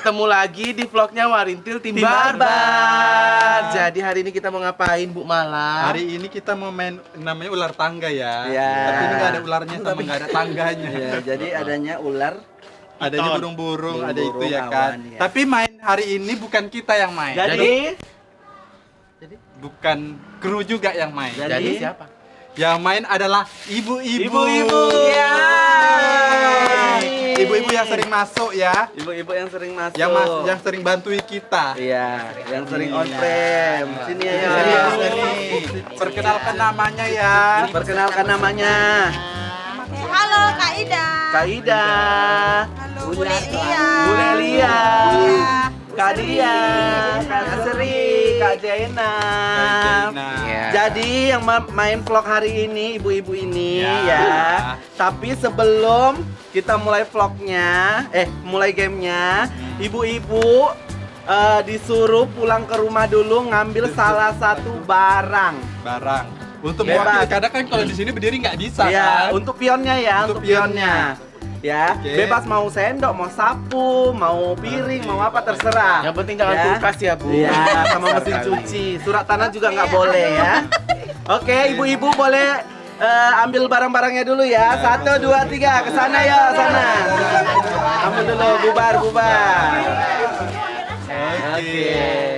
ketemu lagi di vlognya Warintil Tim Barbar. Jadi hari ini kita mau ngapain, Bu Mala? Hari ini kita mau main namanya ular tangga ya. Iya. Tapi ini nggak ada ularnya sama nggak ada tangganya. Ya, jadi adanya ular. Adanya burung-burung, ada itu Burung-burung, ya kan. awan, ya. Tapi main hari ini bukan kita yang main. Jadi Bukan kru juga yang main. Jadi siapa? Yang main adalah ibu-ibu. Ibu-ibu. Ya. Ibu-ibu yang sering masuk ya. ibu-ibu yang sering masuk. Yang sering bantuin kita. Iya, yang sering on frame. Sini ya. Sini. Perkenalkan namanya ya. Perkenalkan namanya. Halo Kak Ida. Kak Ida. Halo Bu Lelia. Bu Lelia. Iya. Kak Dia, Kak Sri, Kak Jaina. Iya. Jadi yang main vlog hari ini ibu-ibu ini Ya. ya. Tapi sebelum kita mulai vlognya, mulai gamenya, ibu-ibu disuruh pulang ke rumah dulu ngambil salah satu barang. Untuk Bebas. mewakili, kadang kan kalau di sini berdiri nggak bisa Ya, kan. untuk pionnya ya, Untuk untuk pionnya. Ya, Oke. bebas mau sendok, mau sapu, mau piring, mau apa terserah. Yang penting jangan kulkas ya, Bu. Iya, sama mesin cuci. Surat tanah juga nggak boleh ya. Oke, ibu-ibu boleh ambil barang-barangnya dulu ya. 1, 2, 3, ke sana ya, sana. Ambil dulu, bubar.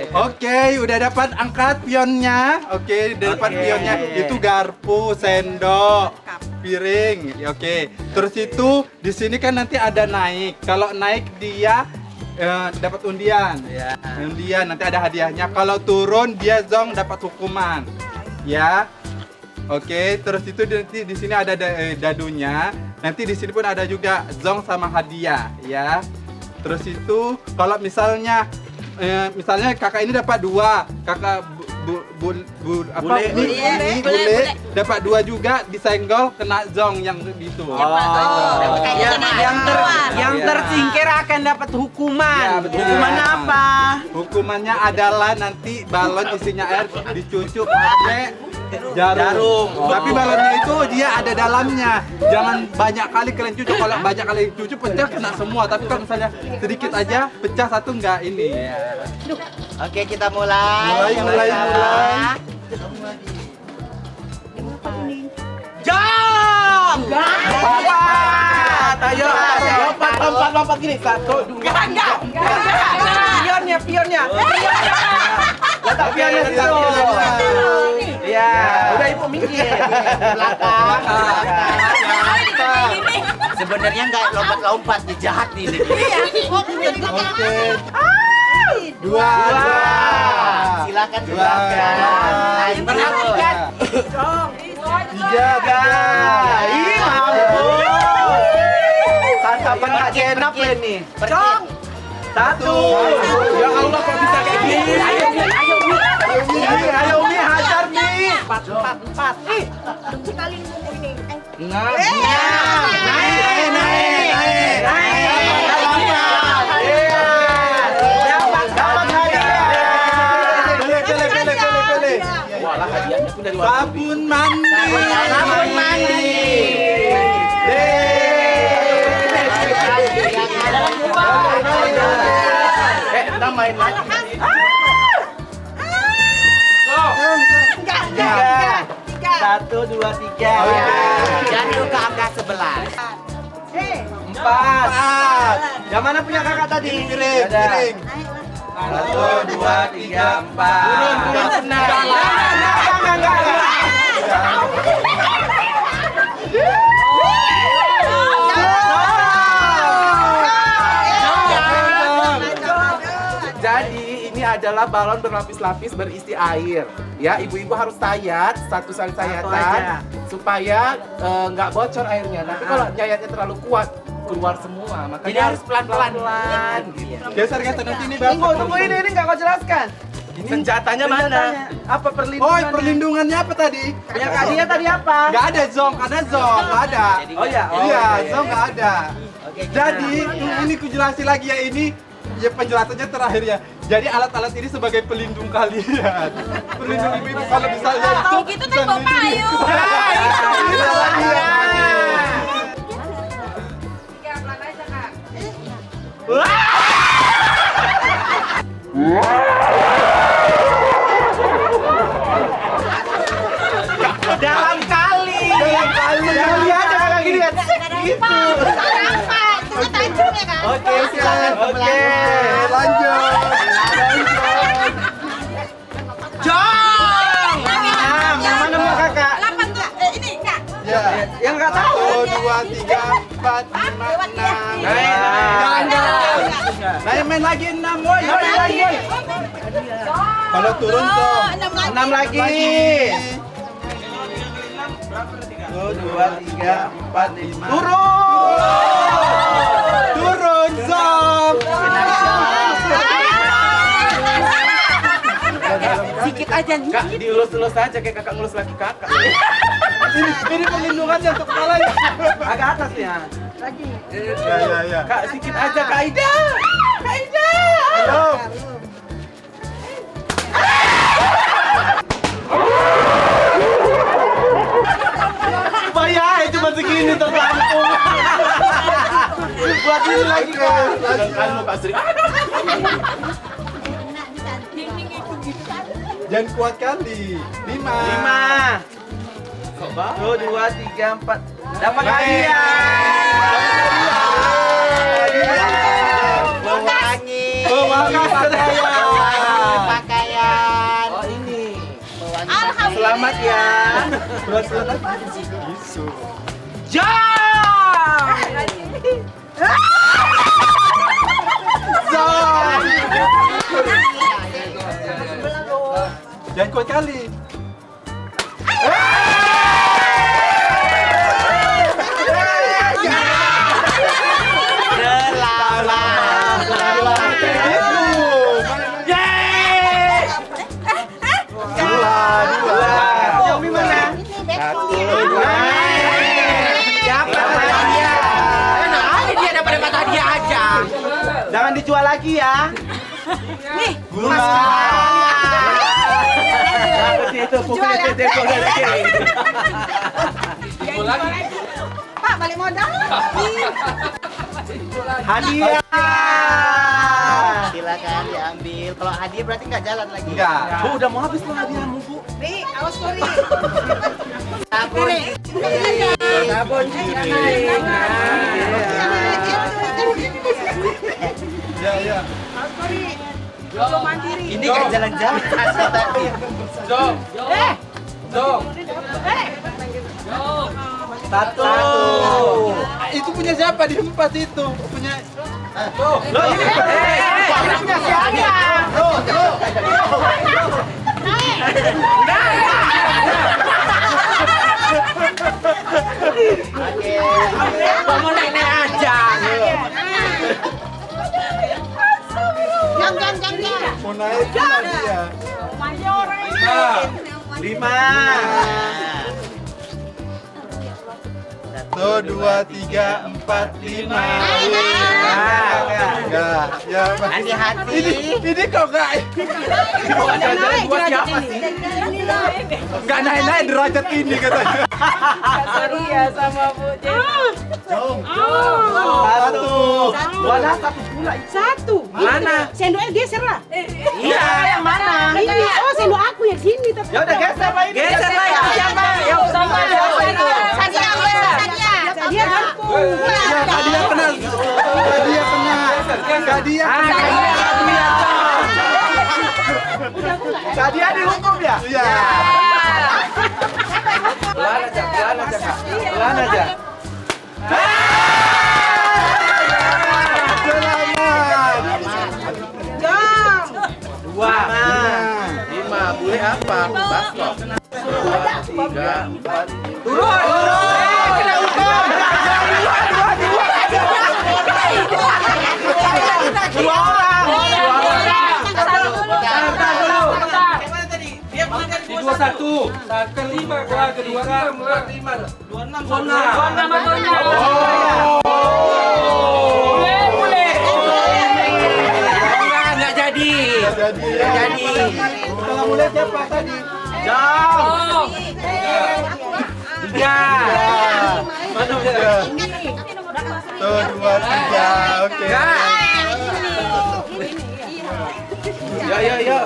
Oke, udah dapat angkat pionnya. Oke, udah dapat Oke. pionnya. Itu garpu, sendok, piring. Oke. Terus itu di sini kan nanti ada naik. Kalau naik dia dapat undian. Ya. Undian nanti ada hadiahnya. Kalau turun dia zong dapat hukuman. Ya. Oke, terus itu nanti di sini ada dadunya. Nanti di sini pun ada juga zong sama hadiah, ya. Terus itu kalau misalnya kakak ini dapat 2, kakak Bule. bule dapat 2 juga, disenggol kena zong yang itu. Yang tersingkir akan dapat hukuman. Ya, betul. Hukumannya apa? Hukumannya adalah nanti balon isinya air dicucuk pakai jarum. Tapi balonnya itu dia ada dalamnya. Jangan banyak kali kalian cucuk. Kalau banyak kali cucuk pecah kena semua. Tapi kalau misalnya sedikit aja pecah satu enggak ini. Oke, kita mulai. Mulai. Jom! Lompat, ayo. Lompat gini. 1, 2. Pionnya. Letak pionnya di situ. Iya, udah ibu minggir. Belakang. Sebenarnya nggak lompat-lompat, nih jahat nih. Oke. 2. Silakan. Dua. 3. Ih, mampu. Santapan Kak Jenap ini. Jom! 1. Ya Allah, kok bisa kayak gini? Ayo Mi, hajar Mi. 4. Sekali ini. Pilih. Walah, hadiahnya pun dari warna Sabun mandi. Kita main lagi. Tiga. 1, 2, 3. Jatuh ke angka 11. 4. Yang mana punya kakak tadi? Piring. 1, 2, 3, 4. Turun. Enggak. Jadi ini adalah balon berlapis-lapis berisi air. Ya, ibu-ibu harus sayat satu aja. sayatan supaya nggak bocor airnya. Nanti kalau nyayatnya terlalu kuat keluar semua. Makanya Jadi harus pelan-pelan. Geser nanti ini Tunggu ini enggak kau jelaskan. Senjatanya mana? Apa Oh, perlindungannya? perlindungannya apa tadi? Yang Kak Dia tadi apa? Nggak ada zong, karena zong nggak ada. Oh ya, Iya, zong nggak ada. Oke, Jadi ini ku jelasin lagi ya, ini ya penjelasannya terakhir ya. Jadi alat-alat ini sebagai pelindung kalian. Pelindung ibu-ibu kalau misalnya itu. Tahu gitu kan bawa payung. Itu dia. Tiga pelan aja kak. Wah! Oke, lanjut. Jong. Yang mana mau kakak? 8 enggak? Ini enggak. Ya. Yang nggak tahu. 1, 2, 3, 4, 5, 6. Naik main lagi 6 woi. Naik lagi. Kalau turun Zong. 6 lagi. 1, 2, 3, 4, 5. Turun. Turun Zong. Sedikit aja nih. Kak, dielus-elus aja kayak kakak ngelus laki kakak. Ini pelindungannya untuk kepalanya. Agak atas ya. Ya. Kak, sedikit aja Kak Aida. Kak Aida. Ayo. Bayar cuma segini tertampung. Buat ini lagi kan. Kan lu Kak Sri. Jangan kuat kali. 5. 5. 1, 2, 3, 4. Dapat hadiah. Bawa angin. Pakaian. Oh, ini. Selamat ya. Jangan kuat kali. Yomi mana? Siapa hadiah? Ada dia dapat hadiah aja. Jangan dijual lagi ya. Bunga. Itu pukul itu Pak, balik modal. hadiah. Silakan diambil. Kalau hadiah berarti nggak jalan lagi. Enggak. Bu, udah mau habis tuh hadiahmu, Bu. Nih, awas kori. Sabun. Sabun Ya. Belum mandiri. Ini nggak jalan-jalan tadi. Zong. Zong. Satu. Itu punya siapa di 4 itu? Punya Loh, ini punya siapa? Kamu nenek aja. Jangan. mau naik kan dia. Mayor. 5. 1, 2, 3, 4, 5. Enggak. Ya, Pak. Hati-hati. Ini kok enggak Buat siapa sih? enggak naik-naik derajat ini katanya. Sorry ya sama Bu Satu. Wadah satu pula. Satu. Mana? Sendoknya geser lah. Iya, yang mana? Ini, oh sendok aku yang sini tapi. Ya udah geser lah ini. Geser lah itu siapa? Yang sama siapa itu? Sadia. Sadia gampung. Ya, Kadia kena. Kadia kena. Kadia kena. Kadia dihukum ya? Iya. Pelan aja Kak. Pelan aja. Selamat. 2. 5. Boleh apa? Baskom. 2, 3, 4. Turun. Kena hukum. Dua orang. Di 21. Kelima gua, kedua 5. 26. Boleh. Nggak jadi. Jadi. Kalau mulai siapa tadi? Jam. 3. Mana dia? 1, 2, 3. Oke.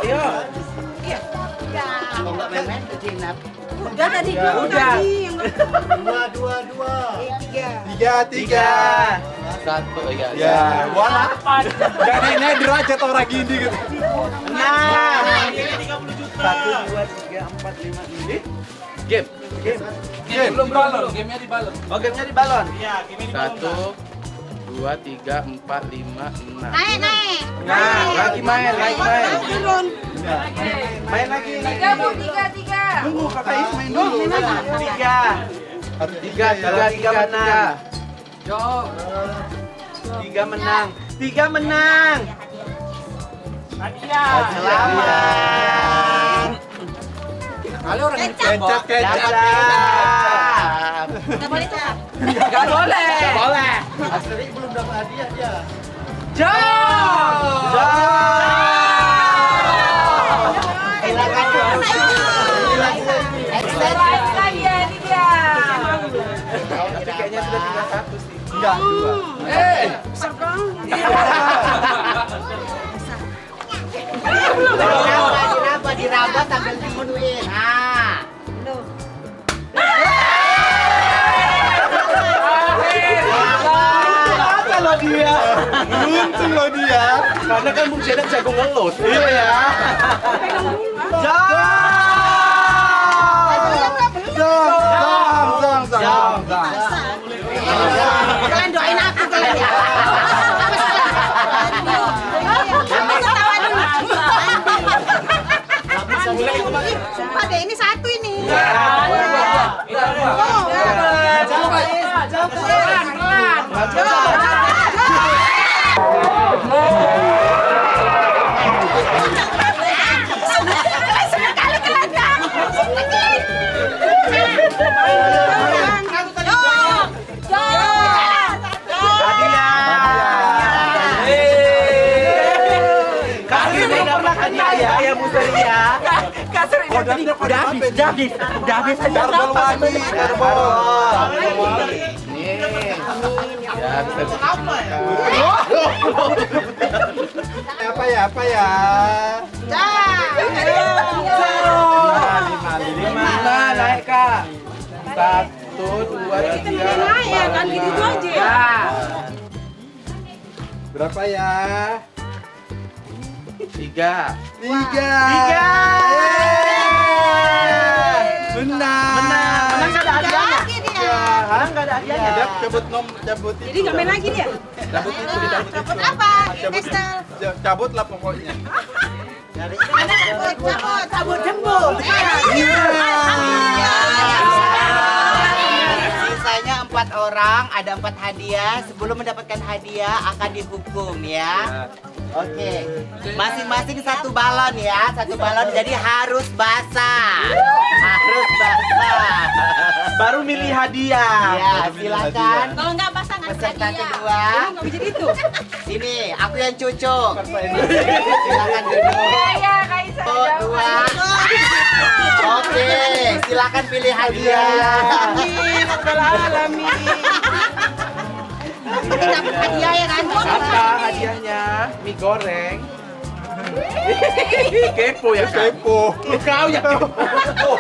Yo. Kalau nggak main-main ke Jinap. Udah tadi. Udah. 3, 3. Satu ya. Ya, wala. Jadinya derajat orang gini gitu. Nah, 1, 2, 3, 4, 5, 6. Game. Belum balon. Gamenya di balon. Oh, gamenya di balon. 1, 2, 3, 4, 5, 6. Naik. Nah, lagi main. Turun. Main lagi. 3 Bu, 3. Tunggu, Kakak Is main dulu. 3. Harus 3 menang. Jom. 3 menang. 3 menang. Selamat. Kali orang Kecap. Nggak boleh tukar. Enggak boleh. Enggak boleh. Astri belum dapat hadiah dia. Jom. Silakan. Lagi ya, ini dia. Tapi kayaknya sudah tinggal 1 sih. Enggak, 2. Diraba sambil dibunuhin. Nah. Kalau dia. Beruntung loh dia. Karena kan Bung Cedak jago ngelut. Iya ya. Zong. Kalian doain aku kalian ya. Ketawa dulu. Sumpah deh, ini 1 ini. Ya Bu Celia. Udah habis aja. Nih. Ya, bisa. Apa ya? Lima naik Kak. 1, 2, 3. Naik ya kan gitu aja. Berapa ya? 3. 3. Menang. Menang nggak ada hadiahnya. Lagi dia. Menang nggak ada hadiahnya. Cabut cabut Jadi nggak main lagi dia. Cabut itu, cabut itu. Dapat apa? Estel. Cabut lah pokoknya. Cabut jembut. Sisanya 4 orang, ada 4 hadiah. Sebelum mendapatkan hadiah akan dihukum ya. Oke, masing-masing 1 balon ya, 1 balon jadi harus basah, Baru milih hadiah. Ya, silakan. Kalau nggak pasang nggak Peserta hadiah. kedua, Nggak bisa gitu. sini aku yang cucuk. Silakan duduk. Ya, Kaisa. 2. Oke, silakan pilih hadiah. Ini dapat hadiah ya kan? Apa hadiahnya? Mie goreng. Kepo ya Kepo. Kau ya kepo.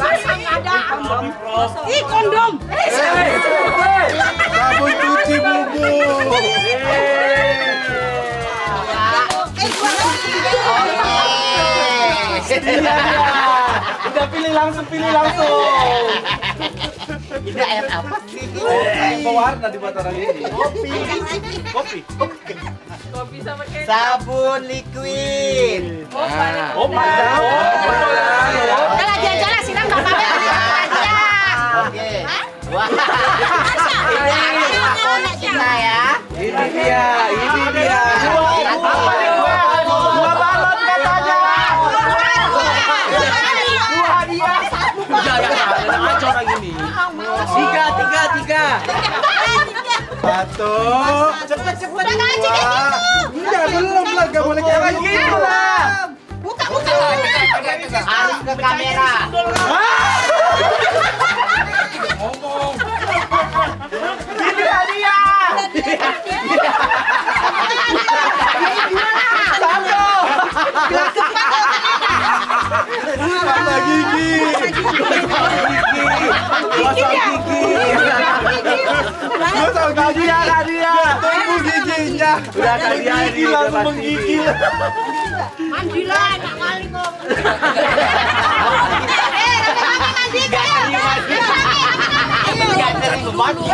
Pasang ada. Ih kondom. Sabun cuci bubuk. Udah pilih langsung. Ini air apa sih? Pewarna dibuat orang ini. Kopi. Kopi sama kek. Sabun liquid. Nah, Kalau jalan-jalan siram nggak apa-apa. Oke. Wah. Ini kita ya. Ini dia. Dua balon katanya. Kacau orang ini. 3. 1. Cepet. Udah nggak aja kayak gitu. Enggak, belum lah, enggak boleh kayak gitu lah. Buka. Harus ke kamera. Ini hadiah. Mata gigi. Gosok gigi. Gosok gigi. Hadiah. Udah kalian ini langsung menggigil. Mandi lah, enak kali kok. Mandi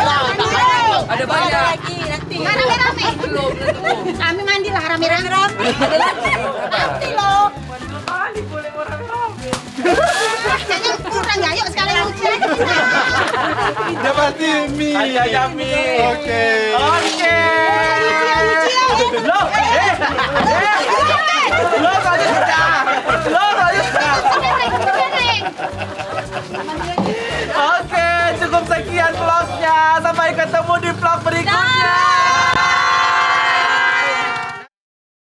Ada banyak. lagi nanti. Rame-rame. Belum, Kami mandi lah rame-rame. Ada lagi. Nanti loh. kali boleh orang rame. Kayaknya kurang ya, yuk sekalian uji aja. Dia pasti mie. Hadiahnya mie. Oke. Oke. Uji ya. Loh,